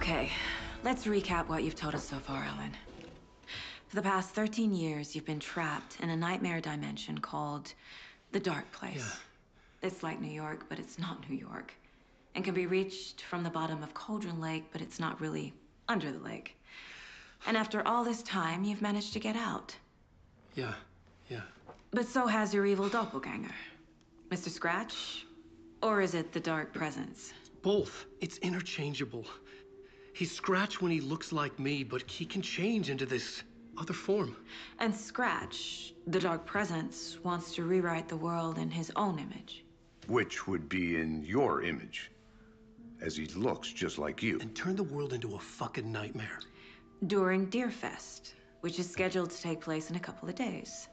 Okay, let's recap what you've told us so far, Alan. For the past 13 years, you've been trapped in a nightmare dimension called the Dark Place. Yeah. It's like New York, but it's not New York. And can be reached from the bottom of Cauldron Lake, but it's not really under the lake. And after all this time, you've managed to get out. Yeah. But so has your evil doppelganger. Mr. Scratch? Or is it the Dark Presence? Both. It's interchangeable. He's Scratch when he looks like me, but he can change into this other form. And Scratch, the Dark Presence, wants to rewrite the world in his own image. Which would be in your image, as he looks just like you. And turn the world into a fucking nightmare. During Deerfest, which is scheduled to take place in a couple of days.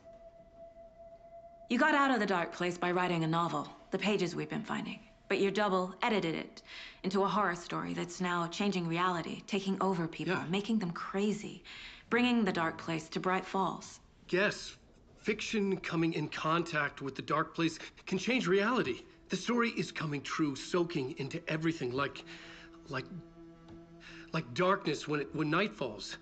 You got out of the Dark Place by writing a novel, the pages we've been finding. But your double edited it into a horror story that's now changing reality, taking over people, making them crazy, bringing the Dark Place to Bright Falls. Yes, fiction coming in contact with the Dark Place can change reality. The story is coming true, soaking into everything like darkness when night falls.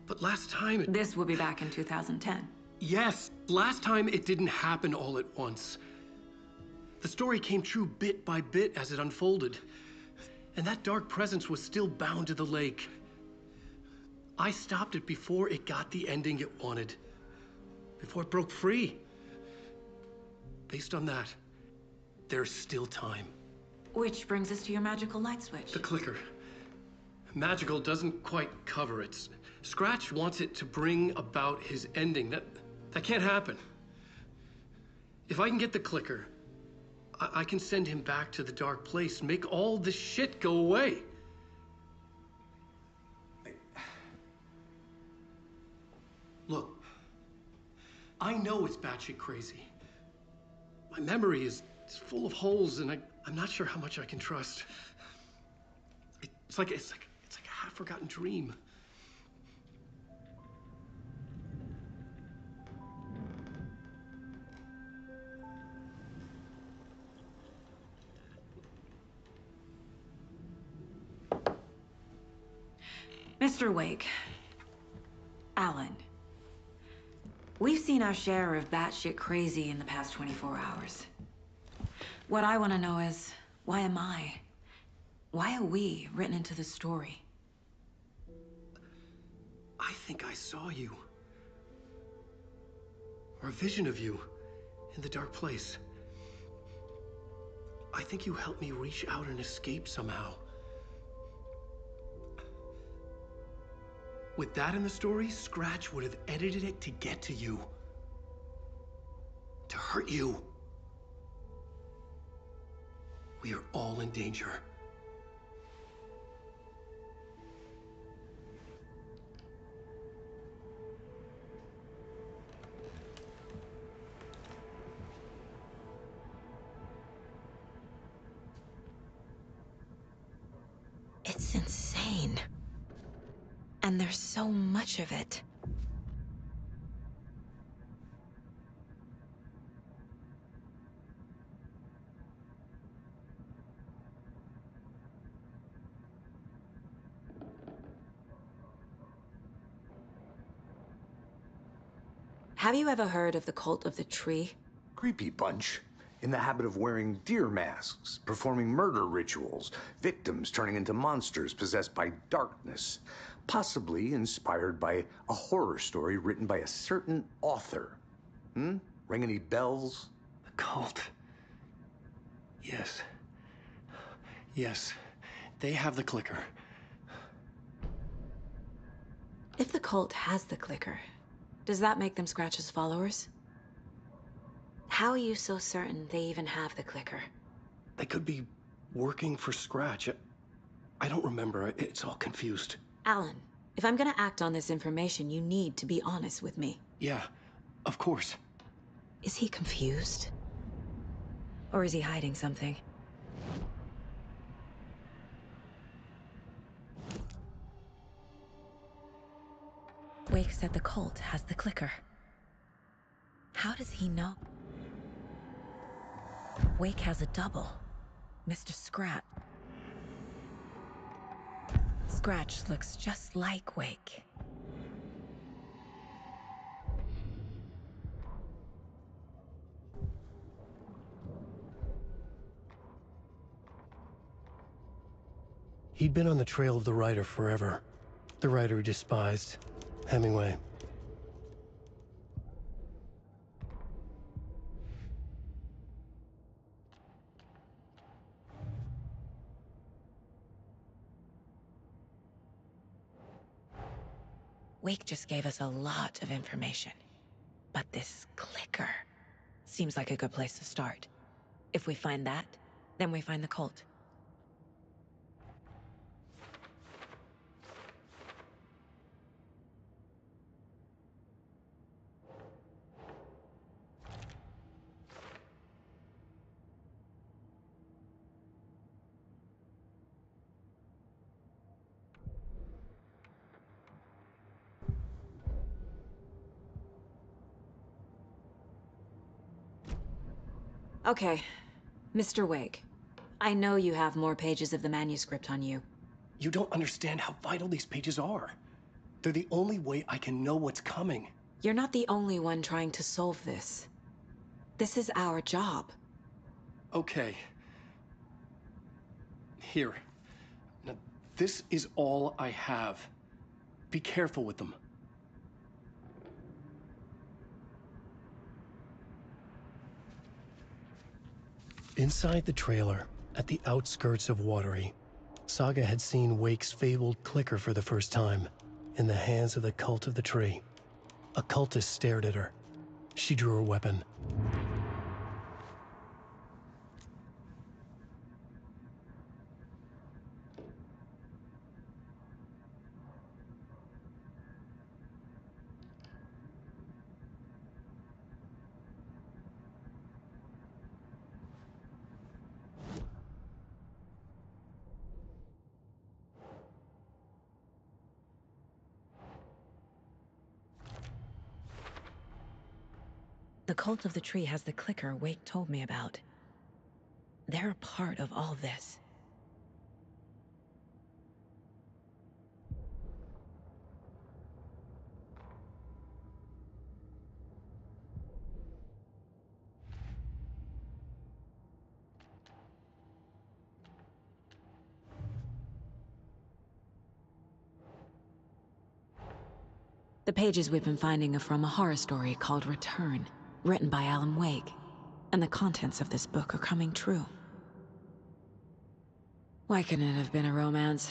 But last time This will be back in 2010. Yes, last time it didn't happen all at once. The story came true bit by bit as it unfolded. And that dark presence was still bound to the lake. I stopped it before it got the ending it wanted. Before it broke free. Based on that, there's still time. Which brings us to your magical light switch. The clicker. Magical doesn't quite cover it. Scratch wants it to bring about his ending. That can't happen. If I can get the clicker, I can send him back to the Dark Place, make all this shit go away. Look, I know it's batshit crazy. My memory is full of holes, and I'm not sure how much I can trust. It's like a half-forgotten dream. Mr. Wake. Alan. We've seen our share of batshit crazy in the past 24 hours. What I want to know is, why am I? Why are we written into the story? I think I saw you. Or a vision of you in the Dark Place. I think you helped me reach out and escape somehow. With that in the story, Scratch would have edited it to get to you. To hurt you. We are all in danger. It's insane. And there's so much of it. Have you ever heard of the Cult of the Tree? Creepy bunch. In the habit of wearing deer masks, performing murder rituals, victims turning into monsters possessed by darkness, possibly inspired by a horror story written by a certain author. Ring any bells? The cult. Yes. Yes. They have the clicker. If the cult has the clicker, does that make them Scratch's followers? How are you so certain they even have the clicker? They could be working for Scratch. I don't remember. It's all confused. Alan, if I'm gonna act on this information, you need to be honest with me. Yeah, of course. Is he confused? Or is he hiding something? Wake said the cult has the clicker. How does he know? Wake has a double. Mr. Scrat. scratch looks just like Wake. He'd been on the trail of the writer forever. The writer he despised, Hemingway. Wake just gave us a lot of information. But this clicker seems like a good place to start. If we find that, then we find the cult. Okay, Mr. Wake. I know you have more pages of the manuscript on you. You don't understand how vital these pages are. They're the only way I can know what's coming. You're not the only one trying to solve this. This is our job. Okay. Here. Now, this is all I have. Be careful with them. Inside the trailer, at the outskirts of Watery, Saga had seen Wake's fabled clicker for the first time, in the hands of the Cult of the Tree. A cultist stared at her. She drew her weapon. The Cult of the Tree has the clicker Wake told me about. They're a part of all this. The pages we've been finding are from a horror story called Return, written by Alan Wake. And the contents of this book are coming true. Why couldn't it have been a romance?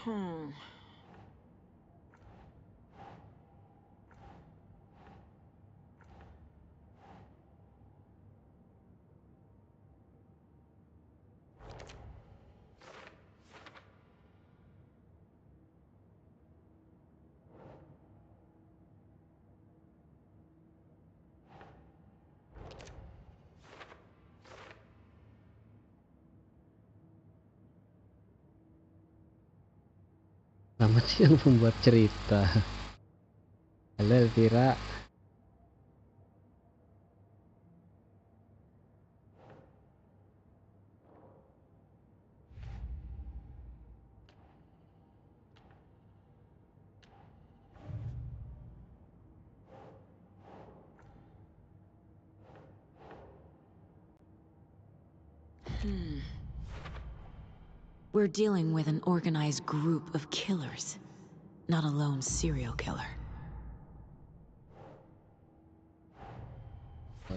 Hmm. Amat sih yang membuat cerita. Halo Elvira. We're dealing with an organized group of killers, not a lone serial killer.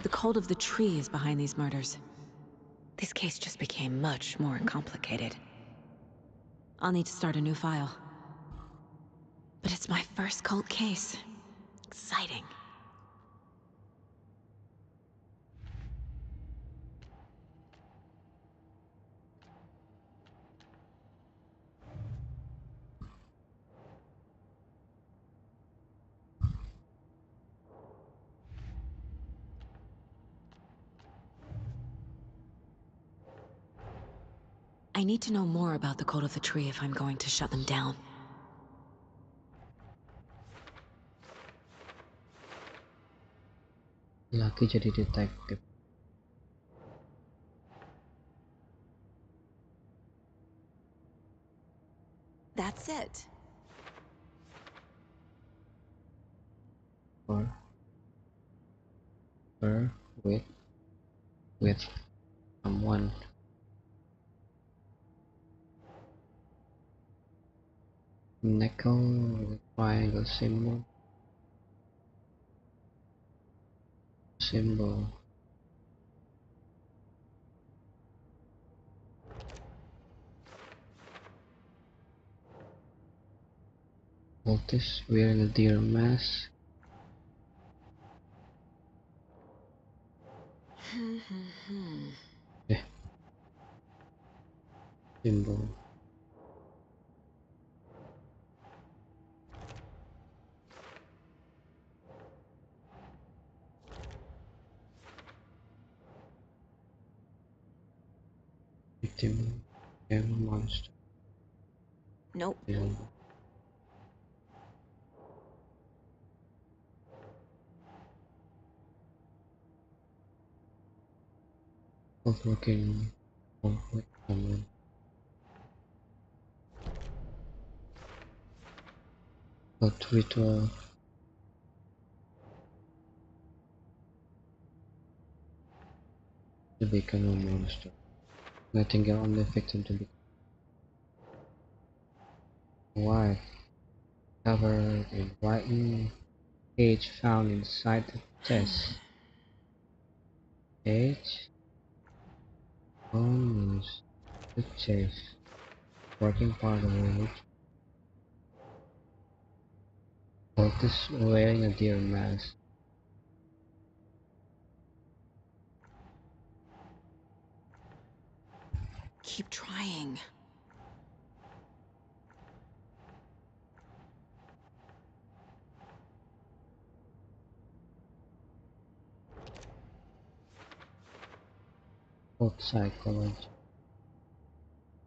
The cult of the tree is behind these murders. This case just became much more complicated. I'll need to start a new file. But it's my first cult case. Exciting. I need to know more about the cult of the tree if I'm going to shut them down. Laki jadi detektif. That's it. Or her with someone. Nickel with triangle symbol. Otis wearing a deer mask. Symbol. Victim and monster. Nope. Looking with someone. But ritual. To become a monster. Letting your only victim to become white, covered in whitening, cage found inside the chest. Cage, bones, the chest, working part of it. Otis wearing a deer mask. Keep trying. Both psychology.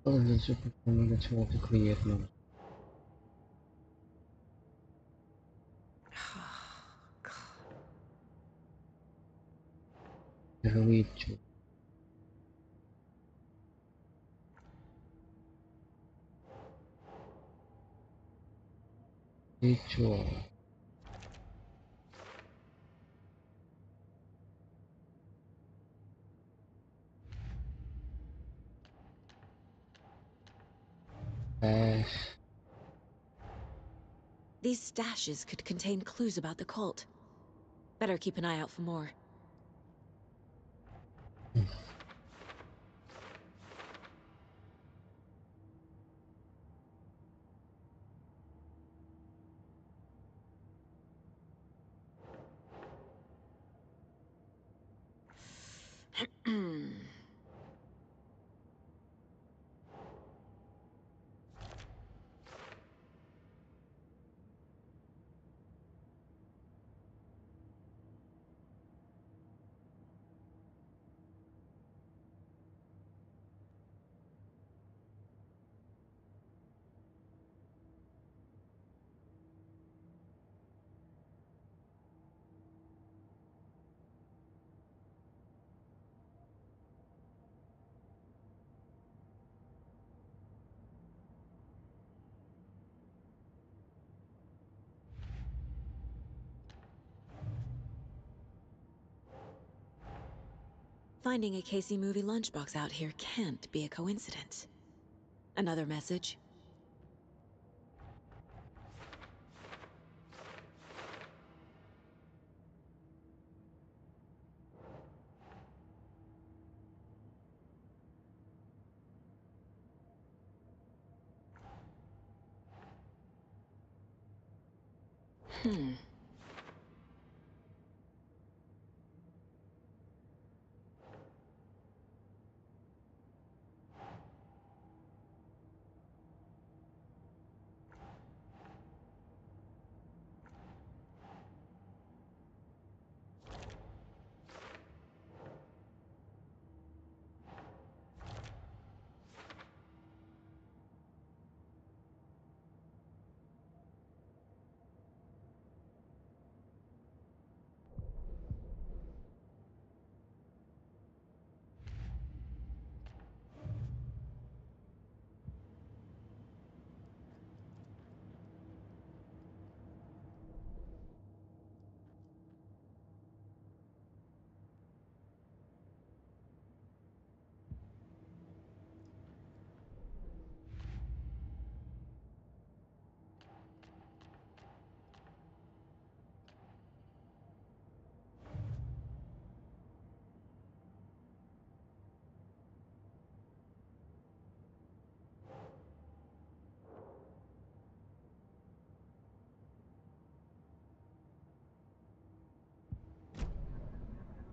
Psychology is a superhuman that's able to create monsters. Ritual. Ritual. Stash. These stashes could contain clues about the cult. Better keep an eye out for more. Hmm. Finding a Casey movie lunchbox out here can't be a coincidence. Another message? Hmm.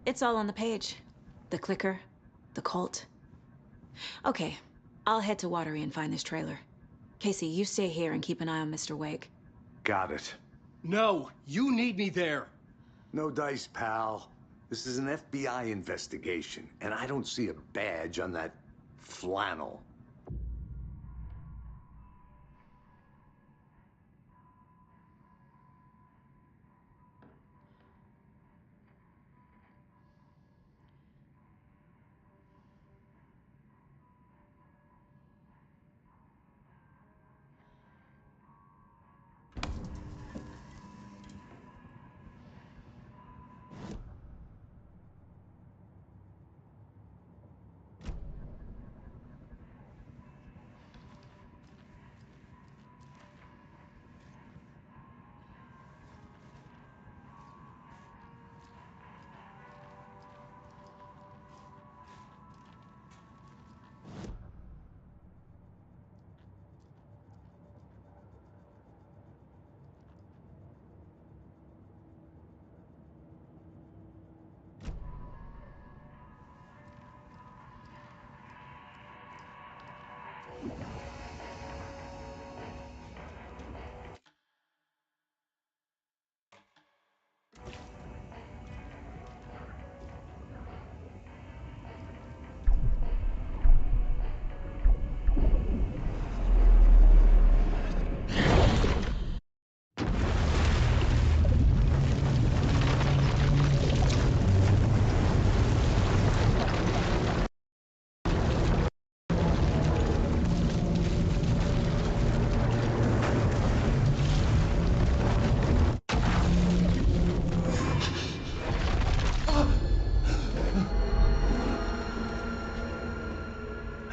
It's all on the page. The clicker, the cult. Okay, I'll head to Watery and find this trailer. Casey, you stay here and keep an eye on Mr. Wake. Got it. No, you need me there. No dice, pal. This is an FBI investigation, and I don't see a badge on that flannel.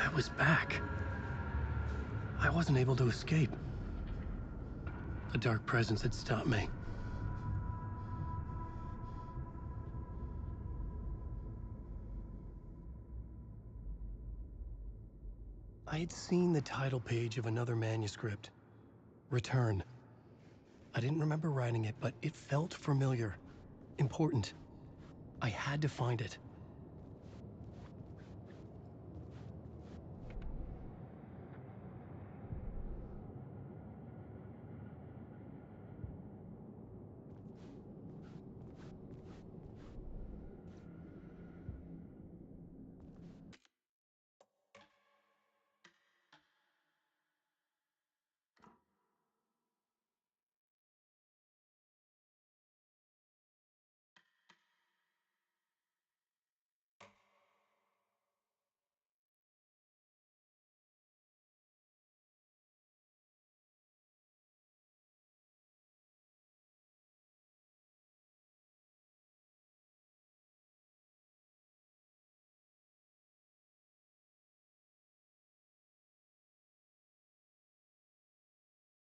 I was back. I wasn't able to escape. A dark presence had stopped me. I had seen the title page of another manuscript. Return. I didn't remember writing it, but it felt familiar. Important. I had to find it.